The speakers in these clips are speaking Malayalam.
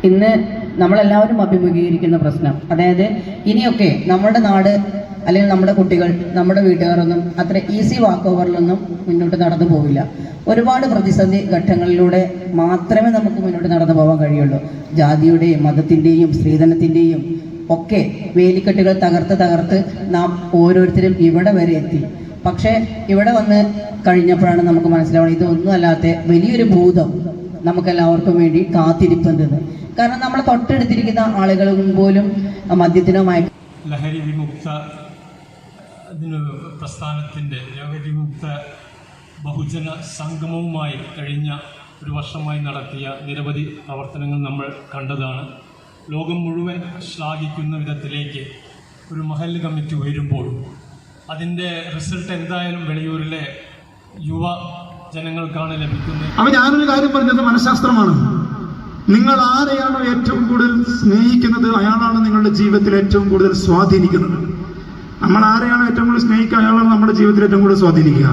ഇന്ന് നമ്മളെല്ലാവരും അഭിമുഖീകരിക്കുന്ന പ്രശ്നം. അതായത് ഇനിയൊക്കെ നമ്മുടെ നാട് അല്ലെങ്കിൽ നമ്മുടെ കുട്ടികൾ, നമ്മുടെ വീട്ടുകാരൊന്നും അത്ര ഈസി വാക്ക് ഓവറിലൊന്നും മുന്നോട്ട് നടന്നു പോവില്ല. ഒരുപാട് പ്രതിസന്ധി ഘട്ടങ്ങളിലൂടെ മാത്രമേ നമുക്ക് മുന്നോട്ട് നടന്നു പോകാൻ കഴിയുള്ളൂ. ജാതിയുടെയും മതത്തിൻ്റെയും സ്ത്രീധനത്തിൻ്റെയും ഒക്കെ വേലിക്കെട്ടുകൾ തകർത്ത് നാം ഓരോരുത്തരും ഇവിടെ വരെ എത്തി. പക്ഷേ ഇവിടെ വന്ന് കഴിഞ്ഞപ്പോഴാണ് നമുക്ക് മനസ്സിലാവുന്നത് ഇതൊന്നും അല്ലാത്ത വലിയൊരു ഭൂതം നമുക്കെല്ലാവർക്കും വേണ്ടി കാത്തിരിപ്പുണ്ടെന്ന്. കാരണം നമ്മളെ തൊട്ടടുത്തിരിക്കുന്ന ആളുകളും പോലും മദ്യത്തിനോ ലഹരി വിമുക്ത പ്രസ്ഥാനത്തിൻ്റെ ലഹരി വിമുക്ത ബഹുജന സംഗമവുമായി കഴിഞ്ഞ ഒരു വർഷമായി നടത്തിയ നിരവധി പ്രവർത്തനങ്ങൾ നമ്മൾ കണ്ടതാണ്. ലോകം മുഴുവൻ ശ്ലാഘിക്കുന്ന വിധത്തിലേക്ക് ഒരു മഹല്ല് കമ്മിറ്റി ഉയരുമ്പോൾ അതിൻ്റെ റിസൾട്ട് എന്തായാലും വെളിയൂരിലെ യുവ ജനങ്ങൾക്കാണ് ലഭിക്കുന്നത്. അപ്പോൾ ഞാനൊരു കാര്യം പറഞ്ഞത് മനഃശാസ്ത്രമാണ്. നിങ്ങൾ ആരെയാണോ ഏറ്റവും കൂടുതൽ സ്നേഹിക്കുന്നത് അയാളാണ് നിങ്ങളുടെ ജീവിതത്തിൽ ഏറ്റവും കൂടുതൽ സ്വാധീനിക്കുന്നത്. നമ്മൾ ആരെയാണോ ഏറ്റവും കൂടുതൽ സ്നേഹിക്കുക അയാളാണ് നമ്മുടെ ജീവിതത്തിൽ ഏറ്റവും കൂടുതൽ സ്വാധീനിക്കുക.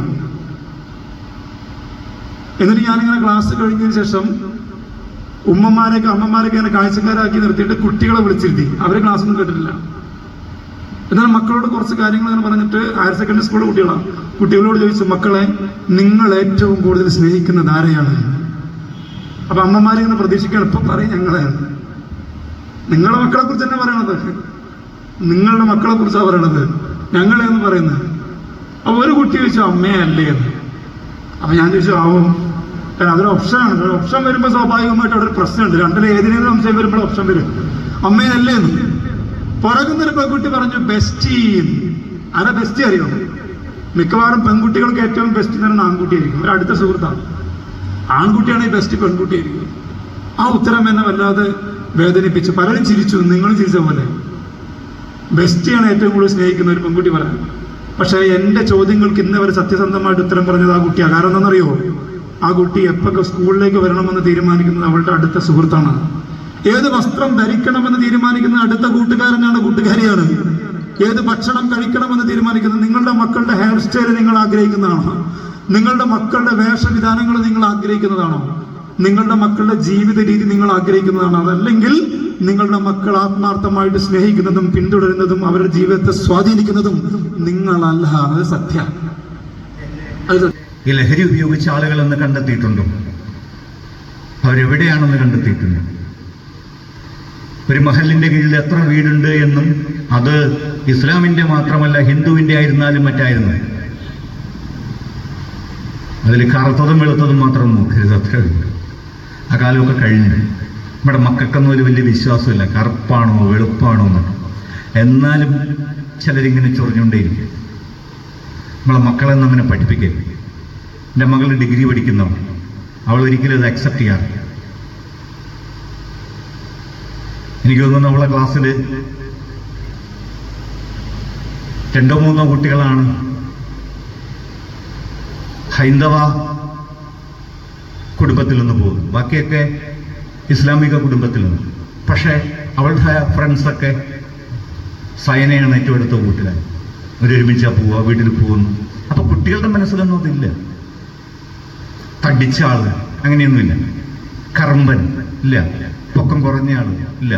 എന്നിട്ട് ഞാനിങ്ങനെ ക്ലാസ് കഴിഞ്ഞതിന് ശേഷം അമ്മമാരൊക്കെ ഇങ്ങനെ കാഴ്ചക്കാരാക്കി നിർത്തിയിട്ട് കുട്ടികളെ വിളിച്ചിരുത്തി. അവർ ക്ലാസ്സൊന്നും കേട്ടിട്ടില്ല. എന്നാൽ മക്കളോട് കുറച്ച് കാര്യങ്ങൾ അങ്ങനെ പറഞ്ഞിട്ട് ഹയർ സെക്കൻഡറി സ്കൂളിലെ കുട്ടികളോട് ചോദിച്ചു, മക്കളെ നിങ്ങൾ ഏറ്റവും കൂടുതൽ സ്നേഹിക്കുന്നത് ആരെയാണ്? അപ്പൊ അമ്മമാരിങ്ങനെ പ്രതീക്ഷിക്കുകയാണ്, ഇപ്പൊ പറയും ഞങ്ങളെയാണ്. നിങ്ങളുടെ മക്കളെ കുറിച്ച് തന്നെ പറയണത്, നിങ്ങളുടെ മക്കളെ കുറിച്ചാണ് പറയണത്, ഞങ്ങളെന്ന് പറയുന്നത്. അപ്പൊ ഒരു കുട്ടി ചോദിച്ചു അമ്മയല്ലേ എന്ന്. അപ്പൊ ഞാൻ ചോദിച്ചു ആവും, കാരണം അതൊരു ഓപ്ഷനാണ്. ഓപ്ഷൻ വരുമ്പോൾ സ്വാഭാവികമായിട്ട് അവിടെ ഒരു പ്രശ്നമുണ്ട്. രണ്ടിലും ഏതിനേലും സംശയം വരുമ്പോൾ ഓപ്ഷൻ വരും. അമ്മയല്ലേ എന്ന്. പുറകുന്നൊരു പെൺകുട്ടി പറഞ്ഞു ബെസ്റ്റി. ആരാ ബെസ്റ്റി അറിയോ? മിക്കവാറും പെൺകുട്ടികൾക്ക് ഏറ്റവും ബെസ്റ്റ് എന്ന് പറയുന്നത് ആൺകുട്ടിയായിരിക്കും, ഒരു അടുത്ത സുഹൃത്താണ്. ആൺകുട്ടിയാണ് ഈ ബെസ്റ്റ് പെൺകുട്ടിയായിരിക്കും. ആ ഉത്തരം എന്നെ വല്ലാതെ വേദനിപ്പിച്ചു. പലരും ചിരിച്ചു, നിങ്ങളും ചിരിച്ച പോലെ. ബെസ്റ്റിയാണ് ഏറ്റവും കൂടുതൽ സ്നേഹിക്കുന്ന ഒരു പെൺകുട്ടി പറയാൻ. പക്ഷേ എൻ്റെ ചോദ്യങ്ങൾക്ക് ഇന്ന് വരെ സത്യസന്ധമായിട്ട് ഉത്തരം പറഞ്ഞത് ആ കുട്ടിയാണ്. കാരണം എന്താണെന്നറിയോ? ആ കുട്ടി എപ്പോൾ സ്കൂളിലേക്ക് വരണമെന്ന് തീരുമാനിക്കുന്നത് അവളുടെ അടുത്ത സുഹൃത്താണ്. ഏത് വസ്ത്രം ധരിക്കണമെന്ന് തീരുമാനിക്കുന്നത് അടുത്ത കൂട്ടുകാരിയാണ്. ഏത് ഭക്ഷണം കഴിക്കണമെന്ന് തീരുമാനിക്കുന്നത് നിങ്ങളുടെ മക്കളുടെ ഹെയർ സ്റ്റൈൽ നിങ്ങൾ ആഗ്രഹിക്കുന്നതാണോ? നിങ്ങളുടെ മക്കളുടെ വേഷവിധാനങ്ങൾ നിങ്ങൾ ആഗ്രഹിക്കുന്നതാണോ? നിങ്ങളുടെ മക്കളുടെ ജീവിത രീതി നിങ്ങൾ ആഗ്രഹിക്കുന്നതാണോ? അതല്ലെങ്കിൽ നിങ്ങളുടെ മക്കൾ ആത്മാർത്ഥമായിട്ട് സ്നേഹിക്കുന്നതും പിന്തുടരുന്നതും അവരുടെ ജീവിതത്തെ സ്വാധീനിക്കുന്നതും നിങ്ങളല്ല. അത് സത്യം. ഈ ലഹരി ഉപയോഗിച്ച ആളുകളെന്ന് കണ്ടെത്തിയിട്ടുണ്ടോ? അവരെവിടെയാണെന്ന് കണ്ടെത്തിയിട്ടുണ്ട്. ഒരു മഹലിന്റെ കീഴിൽ എത്ര വീടുണ്ട് എന്നും, അത് ഇസ്ലാമിന്റെ മാത്രമല്ല ഹിന്ദുവിന്റെ ആയിരുന്നാലും മറ്റായിരുന്നു, അതിൽ കറുത്തതും വെളുത്തതും മാത്രം നോക്കരുത്. അത്രയുണ്ട്. ആ കാലമൊക്കെ കഴിഞ്ഞു. നമ്മുടെ മക്കൾക്കൊന്നും ഒരു വലിയ വിശ്വാസമില്ല കറുപ്പാണോ വെളുപ്പാണോ എന്നൊക്കെ. എന്നാലും ചിലരിങ്ങനെ ചൊറിഞ്ഞുകൊണ്ടേയിരിക്കും. നമ്മളെ മക്കളെ അങ്ങനെ പഠിപ്പിക്കരുത്. എൻ്റെ മകൾ ഡിഗ്രി പഠിക്കുന്നവൾ, അവൾ ഒരിക്കലും അത് അക്സെപ്റ്റ് ചെയ്യാറില്ല. എനിക്ക് തോന്നുന്നു അവളെ ക്ലാസ്സിൽ 2 3 കുട്ടികളാണ് ഹൈന്ദവ കുടുംബത്തിൽ നിന്ന് പോകുന്നത്, ബാക്കിയൊക്കെ ഇസ്ലാമിക കുടുംബത്തിൽ നിന്ന്. പക്ഷേ അവളുടെ ഫ്രണ്ട്സൊക്കെ സൈനയാണ് ഏറ്റവും അടുത്ത കൂട്ടുകാർ. അവരൊരുമിച്ചാ പോവുക, വീട്ടിൽ പോകുന്നു. അപ്പൊ കുട്ടികളുടെ മനസ്സിലൊന്നും അതില്ല. തടിച്ച ആള് അങ്ങനെയൊന്നുമില്ല, കറമ്പൻ ഇല്ല, പൊക്കം കുറഞ്ഞ ആള് ഇല്ല.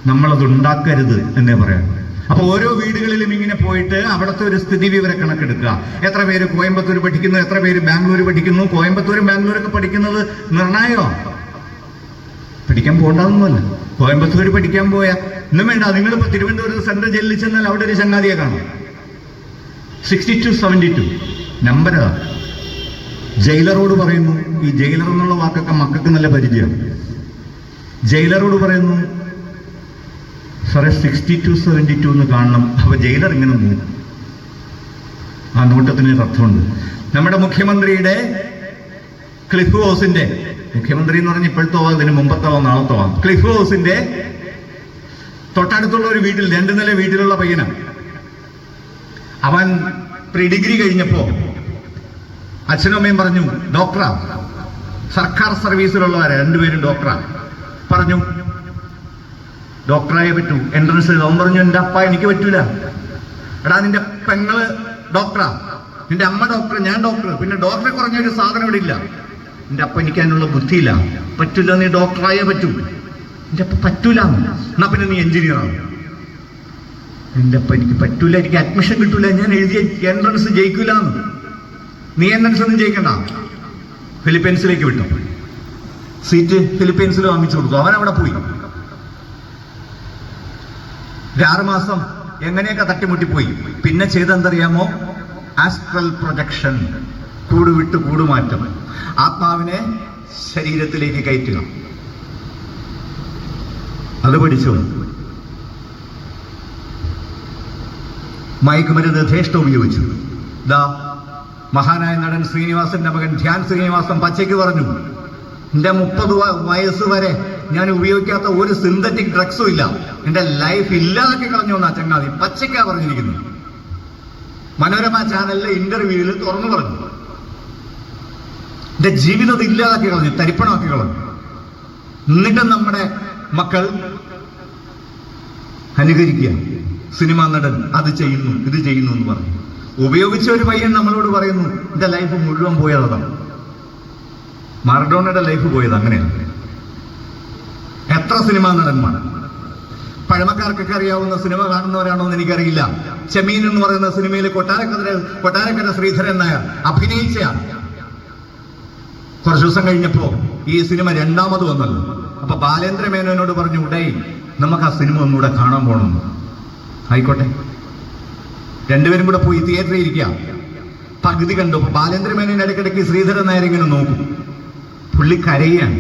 നമ്മളത് ഉണ്ടാക്കരുത് എന്നേ പറയാം. അപ്പൊ ഓരോ വീടുകളിലും ഇങ്ങനെ പോയിട്ട് അവിടുത്തെ ഒരു സ്ഥിതി വിവര കണക്കെടുക്കുക. എത്ര പേര് കോയമ്പത്തൂർ പഠിക്കുന്നു, എത്ര പേര് ബാംഗ്ലൂർ പഠിക്കുന്നു. കോയമ്പത്തൂരും ബാംഗ്ലൂരൊക്കെ പഠിക്കുന്നത് നിർണായകമാണ്. പഠിക്കാൻ പോകേണ്ടതൊന്നുമല്ല. കോയമ്പത്തൂർ പഠിക്കാൻ പോയാൽ ഒന്നും വേണ്ട. നിങ്ങളിപ്പോ തിരുവനന്തപുരത്ത് സെൻട്രൽ ജയിലിൽ ചെന്നാൽ അവിടെ ഒരു ചങ്ങാതിയെ കാണും. 6272 നമ്പരാ. ജയിലറോട് പറയുന്നു, ഈ ജയിലർ എന്നുള്ള വാക്കൊക്കെ മക്കൾക്ക് നല്ല പരിചയമാണ്. ജയിലറോട് പറയുന്നു, സാറേ 6272 എന്ന് കാണണം. അപ്പൊ ജയിലർ ഇങ്ങനെ നോക്കും. ആ നോട്ടത്തിന് അർത്ഥമുണ്ട്. നമ്മുടെ മുഖ്യമന്ത്രിയുടെ ക്ലിഫ് ഹൗസിന്റെ, മുഖ്യമന്ത്രി എന്ന് പറഞ്ഞ ഇപ്പോഴത്തോ അതിന് മുമ്പത്തോ നാളത്തോ, ക്ലിഫ് ഹൗസിന്റെ തൊട്ടടുത്തുള്ള ഒരു വീട്ടിൽ 2 നില വീട്ടിലുള്ള പയ്യനാണ്. അവൻ പ്രീ ഡിഗ്രി കഴിഞ്ഞപ്പോ അച്ഛനും അമ്മയും പറഞ്ഞു, ഡോക്ടറാ, സർക്കാർ സർവീസിലുള്ളവരെ 2 പേരും ഡോക്ടറാ, പറഞ്ഞു ഡോക്ടറായേ പറ്റൂ, എൻട്രൻസ് എഴുതാം. അവൻ പറഞ്ഞു, എൻ്റെ അപ്പ എനിക്ക് പറ്റൂല. എടാ നിന്റെ പെങ്ങള് ഡോക്ടറാ, നിന്റെ അമ്മ ഡോക്ടർ, ഞാൻ ഡോക്ടർ, പിന്നെ ഡോക്ടറെ കുറഞ്ഞൊരു സാധനം ഇവിടെ ഇല്ല. എൻ്റെ അപ്പ എനിക്ക് അതിനുള്ള ബുദ്ധിയില്ല, പറ്റില്ല, നീ ഡോക്ടറായേ പറ്റൂ. എൻ്റെ അപ്പ പറ്റൂല. എന്നാ പിന്നെ നീ എഞ്ചിനീയർ ആവും. എൻ്റെ അപ്പ എനിക്ക് പറ്റൂല, എനിക്ക് അഡ്മിഷൻ കിട്ടൂല, ഞാൻ എഴുതിയ എൻട്രൻസ് ജയിക്കൂലെന്ന്. നീ എൻട്രൻസ് ഒന്നും ജയിക്കണ്ട, ഫിലിപ്പീൻസിലേക്ക് വിട്ടു. സീറ്റ് ഫിലിപ്പീൻസിൽ വാങ്ങിച്ചു കൊടുത്തു. അവൻ അവിടെ പോയി. 6 മാസം എങ്ങനെയൊക്കെ തട്ടിമുട്ടിപ്പോയി. പിന്നെ ചെയ്തെന്തറിയാമോ? ആസ്ട്രൽ പ്രൊജക്ഷൻ, കൂട് വിട്ട് കൂടുമാറ്റം, ആത്മാവിനെ ശരീരത്തിലേക്ക് കയറ്റുക. അത് പഠിച്ചു. മയക്കുമരുന്ന് യഥേഷ്ടം ഉപയോഗിച്ചു. ദാ മഹാനായ നടൻ ശ്രീനിവാസന്റെ മകൻ ധ്യാൻ ശ്രീനിവാസൻ പച്ചയ്ക്ക് പറഞ്ഞു, എന്റെ 30 വയസ്സ് വരെ ഞാൻ ഉപയോഗിക്കാത്ത ഒരു സിന്തറ്റിക് ഡ്രഗ്സും ഇല്ല, എന്റെ ലൈഫ് ഇല്ലാതാക്കി കളഞ്ഞു എന്നാ ചങ്ങാതി പച്ചയ്ക്കാ പറഞ്ഞിരിക്കുന്നു. മനോരമ ചാനലിലെ ഇന്റർവ്യൂവിൽ തുറന്നു പറഞ്ഞു, എന്റെ ജീവിതം ഇല്ലാതാക്കി കളഞ്ഞു, തരിപ്പണമാക്കി കളഞ്ഞു. എന്നിട്ടും നമ്മുടെ മക്കൾ അനുകരിക്കുക. സിനിമാ നടൻ അത് ചെയ്യുന്നു ഇത് ചെയ്യുന്നു എന്ന് പറഞ്ഞു. ഉപയോഗിച്ച ഒരു പയ്യൻ നമ്മളോട് പറയുന്നു, എന്റെ ലൈഫ് മുഴുവൻ പോയതാണ്. മാറഡോണയുടെ ലൈഫ് പോയത് അങ്ങനെയാണ്. എത്ര സിനിമാ നടന്മാർ, പഴമക്കാർക്കൊക്കെ അറിയാവുന്ന സിനിമ കാണുന്നവരാണോ എന്ന് എനിക്കറിയില്ല. ചെമ്മീൻ എന്ന് പറയുന്ന സിനിമയിൽ കൊട്ടാരക്കര ശ്രീധരൻ നായർ അഭിനയിച്ചയാണ്. കുറച്ചു ദിവസം കഴിഞ്ഞപ്പോ ഈ സിനിമ 2ാമത് വന്നല്ലോ. അപ്പൊ ബാലേന്ദ്ര മേനോനോട് പറഞ്ഞു, ഉടൈ നമുക്ക് ആ സിനിമ ഒന്നുകൂടെ കാണാൻ പോകണമെന്ന്. ആയിക്കോട്ടെ, രണ്ടുപേരും കൂടെ പോയി തിയേറ്ററിൽ ഇരിക്കുക. പകുതി കണ്ടു. അപ്പൊ ബാലേന്ദ്ര മേനോൻ ഇടയ്ക്കിടയ്ക്ക് ശ്രീധരൻ നായർ ഇങ്ങനെ നോക്കും. പുള്ളി കരയാണ്.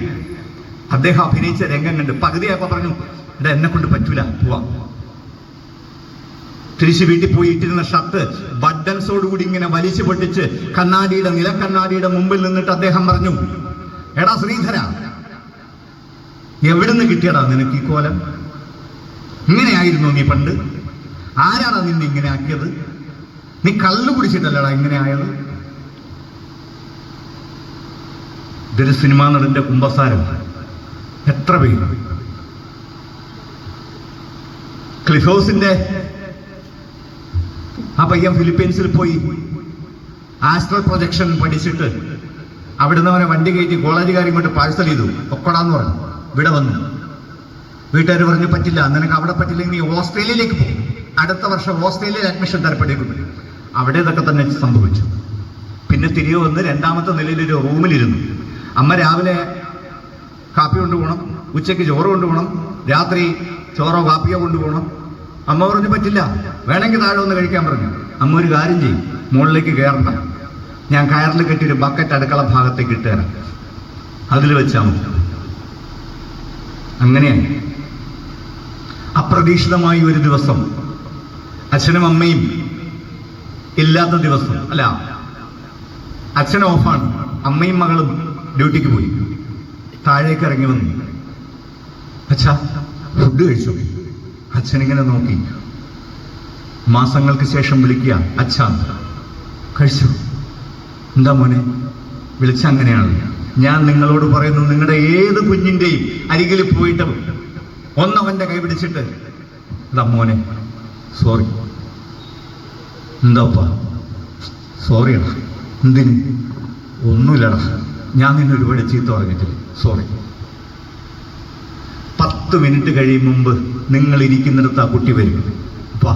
അദ്ദേഹം അഭിനയിച്ച രംഗം കണ്ട് പകുതിയായപ്പോ പറഞ്ഞു, എടാ എന്നെ കൊണ്ട് പറ്റൂല, പോവാം. തിരിച്ച് വീട്ടിൽ പോയി ഇട്ടിരുന്ന ഷർട്ട് ബട്ടൺസോടുകൂടി ഇങ്ങനെ വലിച്ചു പൊട്ടിച്ച് നിലക്കണ്ണാടിയുടെ മുമ്പിൽ നിന്നിട്ട് അദ്ദേഹം പറഞ്ഞു, എടാ ശ്രീധര, എവിടുന്ന് കിട്ടിയടാ നിനക്ക് ഈ കോലം? ഇങ്ങനെയായിരുന്നു നീ പണ്ട്? ആരാടാ നിന്നെ ഇങ്ങനെ ആക്കിയത്? നീ കള്ളു കുടിച്ചിട്ടല്ലടാ ഇങ്ങനെ ആയത്? ഇതൊരു സിനിമാ നടന്റെ കുമ്പസാരം. എത്ര പേര് ക്ലിഫോസിന്റെ ആ പയ്യൻ ഫിലിപ്പീൻസിൽ പോയി ആസ്ട്രൽ പ്രൊജക്ഷൻ പഠിച്ചിട്ട് അവിടുന്ന് അവനെ വണ്ടി കയറ്റി കോളേജുകാർ ഇങ്ങോട്ട് പാഴ്സൽ ചെയ്തു. ഒക്കടാന്ന് പറഞ്ഞു. ഇവിടെ വന്നു. വീട്ടുകാർ പറഞ്ഞു, പറ്റില്ല, നിനക്ക് അവിടെ പറ്റില്ലെങ്കിൽ നീ ഓസ്ട്രേലിയയിലേക്ക് പോകും, അടുത്ത വർഷം ഓസ്ട്രേലിയയിൽ അഡ്മിഷൻ തരപ്പെടുന്നു. അവിടെ ഇതൊക്കെ തന്നെ സംഭവിച്ചു. പിന്നെ തിരികെ വന്ന് 2ാമത്തെ നിലയിലൊരു റൂമിലിരുന്നു. അമ്മ രാവിലെ കാപ്പി കൊണ്ടുപോകണം, ഉച്ചയ്ക്ക് ചോറ് കൊണ്ടുപോകണം, രാത്രി ചോറോ കാപ്പിയോ കൊണ്ടുപോകണം. അമ്മ പറഞ്ഞു, പറ്റില്ല, വേണമെങ്കിൽ താഴെ ഒന്ന് കഴിക്കാൻ പറഞ്ഞു. അമ്മ ഒരു കാര്യം ചെയ്യും, മുകളിലേക്ക് കയറണ്ട, ഞാൻ കയറിൽ കെട്ടിയൊരു ബക്കറ്റ് അടുക്കള ഭാഗത്തേക്ക് ഇട്ടുതരാം, അതിൽ വെച്ചാൽ മതി. അങ്ങനെയാണ്. അപ്രതീക്ഷിതമായി ഒരു ദിവസം അച്ഛനും അമ്മയും ഇല്ലാത്ത ദിവസം, അല്ല, അച്ഛൻ ഓഫാണ്, അമ്മയും മകളും ഡ്യൂട്ടിക്ക് പോയി. താഴേക്ക് ഇറങ്ങി വന്നു. അച്ഛാ ഫുഡ് കഴിച്ചു? അച്ഛനിങ്ങനെ നോക്കി. മാസങ്ങൾക്ക് ശേഷം വിളിക്കുക, അച്ഛാ കഴിച്ചു? എന്താ മോനെ വിളിച്ച? അങ്ങനെയാണ്. ഞാൻ നിങ്ങളോട് പറയുന്നു, നിങ്ങളുടെ ഏത് കുഞ്ഞിന്റെയും അരികിൽ പോയിട്ട് ഒന്നവന്റെ കൈ പിടിച്ചിട്ട്, എന്താ മോനെ സോറി. എന്താപ്പാ സോറിയടാ? എന്തിന്? ഒന്നുമില്ലടാ, ഞാൻ നിന്നെ ഒരുപാട് ചീത്ത പറഞ്ഞിട്ടില്ല, സോറി. 10 മിനിറ്റ് കഴിയും മുമ്പ് നിങ്ങൾ ഇരിക്കുന്നിടത്ത് ആ കുട്ടി വരും. അപ്പാ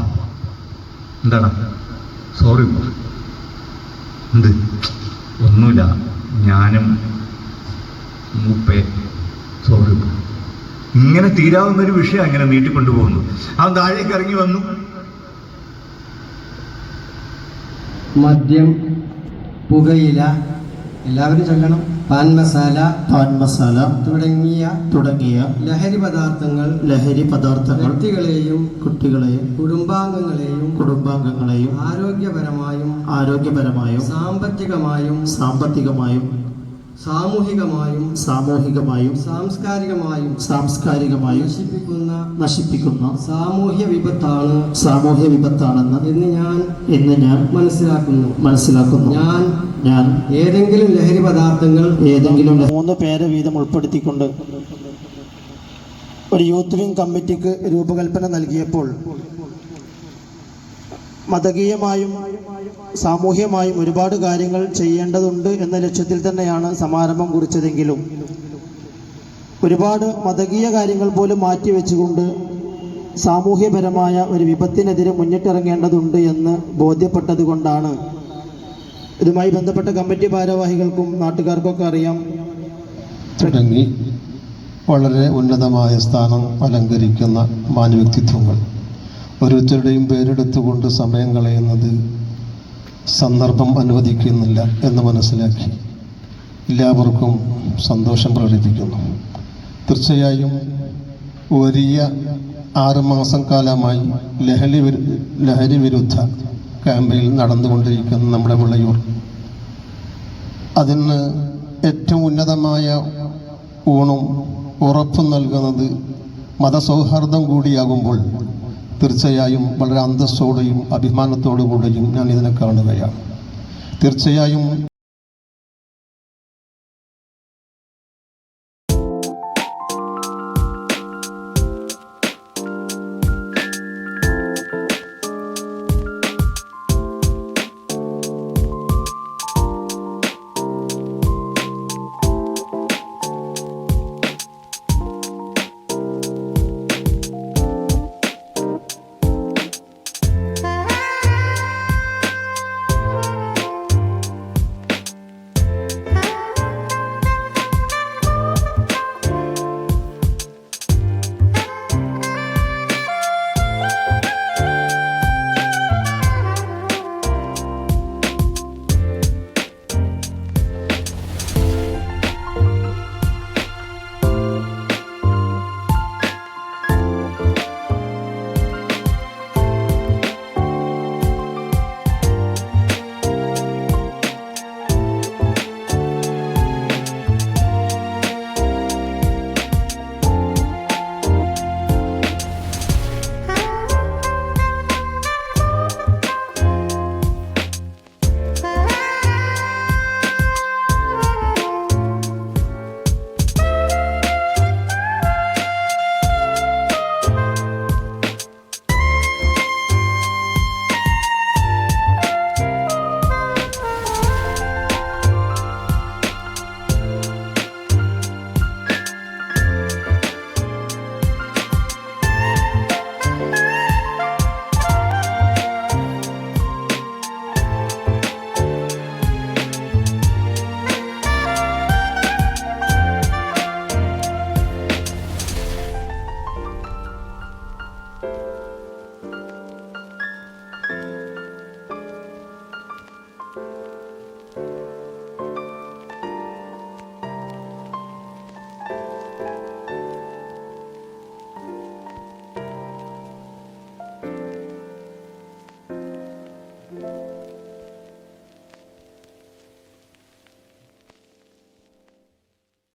എന്താടാ? സോറി. എന്ത്? ഒന്നുമില്ല, ഞാനും മൂപ്പേ സോറി. ഇങ്ങനെ തീരാവുന്നൊരു വിഷയം അങ്ങനെ നീട്ടിക്കൊണ്ടുപോകുന്നു. അവൻ താഴേക്ക് ഇറങ്ങി വന്നു. മദ്യം, പുകയില, എല്ലാവരും ചൊല്ലണം, പാൻ മസാല തുടങ്ങിയ ലഹരി പദാർത്ഥങ്ങൾ വ്യക്തികളെയും കുടുംബാംഗങ്ങളെയും ആരോഗ്യപരമായും സാമ്പത്തികമായും സാമൂഹികമായും സാംസ്കാരികമായും നശിപ്പിക്കുന്ന സാമൂഹ്യ വിപത്താണെന്ന് എന്ന് ഞാൻ മനസ്സിലാക്കുന്നു. ഞാൻ ഏതെങ്കിലും ലഹരി പദാർത്ഥങ്ങൾ 3 പേരെ വീതം ഉൾപ്പെടുത്തിക്കൊണ്ട് ഒരു യൂത്ത് വിംഗ് കമ്മിറ്റിക്ക് രൂപകൽപ്പന നൽകിയപ്പോൾ മതകീയമായും സാമൂഹ്യമായും ഒരുപാട് കാര്യങ്ങൾ ചെയ്യേണ്ടതുണ്ട് എന്ന ലക്ഷ്യത്തിൽ തന്നെയാണ് സമാരംഭം കുറിച്ചതെങ്കിലും ഒരുപാട് മതകീയ കാര്യങ്ങൾ പോലും മാറ്റിവെച്ചുകൊണ്ട് സാമൂഹ്യപരമായ ഒരു വിപത്തിനെതിരെ മുന്നിട്ടിറങ്ങേണ്ടതുണ്ട് എന്ന് ബോധ്യപ്പെട്ടത് കൊണ്ടാണ് ഇതുമായി ബന്ധപ്പെട്ട കമ്മിറ്റി ഭാരവാഹികൾക്കും നാട്ടുകാർക്കൊക്കെ അറിയാം തുടങ്ങി വളരെ ഉന്നതമായ സ്ഥാനം അലങ്കരിക്കുന്ന മാന്യവ്യക്തിത്വങ്ങൾ ഓരോരുത്തരുടെയും പേരെടുത്തുകൊണ്ട് സമയം കളയുന്നത് സന്ദർഭം അനുവദിക്കുന്നില്ല എന്ന് മനസ്സിലാക്കി എല്ലാവർക്കും സന്തോഷം പ്രകടിപ്പിക്കുന്നു. തീർച്ചയായും വലിയ 6 മാസം കാലമായി ലഹരി വിരുദ്ധ ക്യാമ്പയിൻ നടന്നുകൊണ്ടിരിക്കുന്ന നമ്മുടെ വിളയൂർ, അതിന് ഏറ്റവും ഉന്നതമായ ഊണും ഉറപ്പും നൽകുന്നത് മതസൗഹാർദ്ദം കൂടിയാകുമ്പോൾ തീർച്ചയായും വളരെ അന്തസ്സോടെയും അഭിമാനത്തോടു കൂടിയും ഞാൻ ഇതിനെ കാണുകയാണ്. തീർച്ചയായും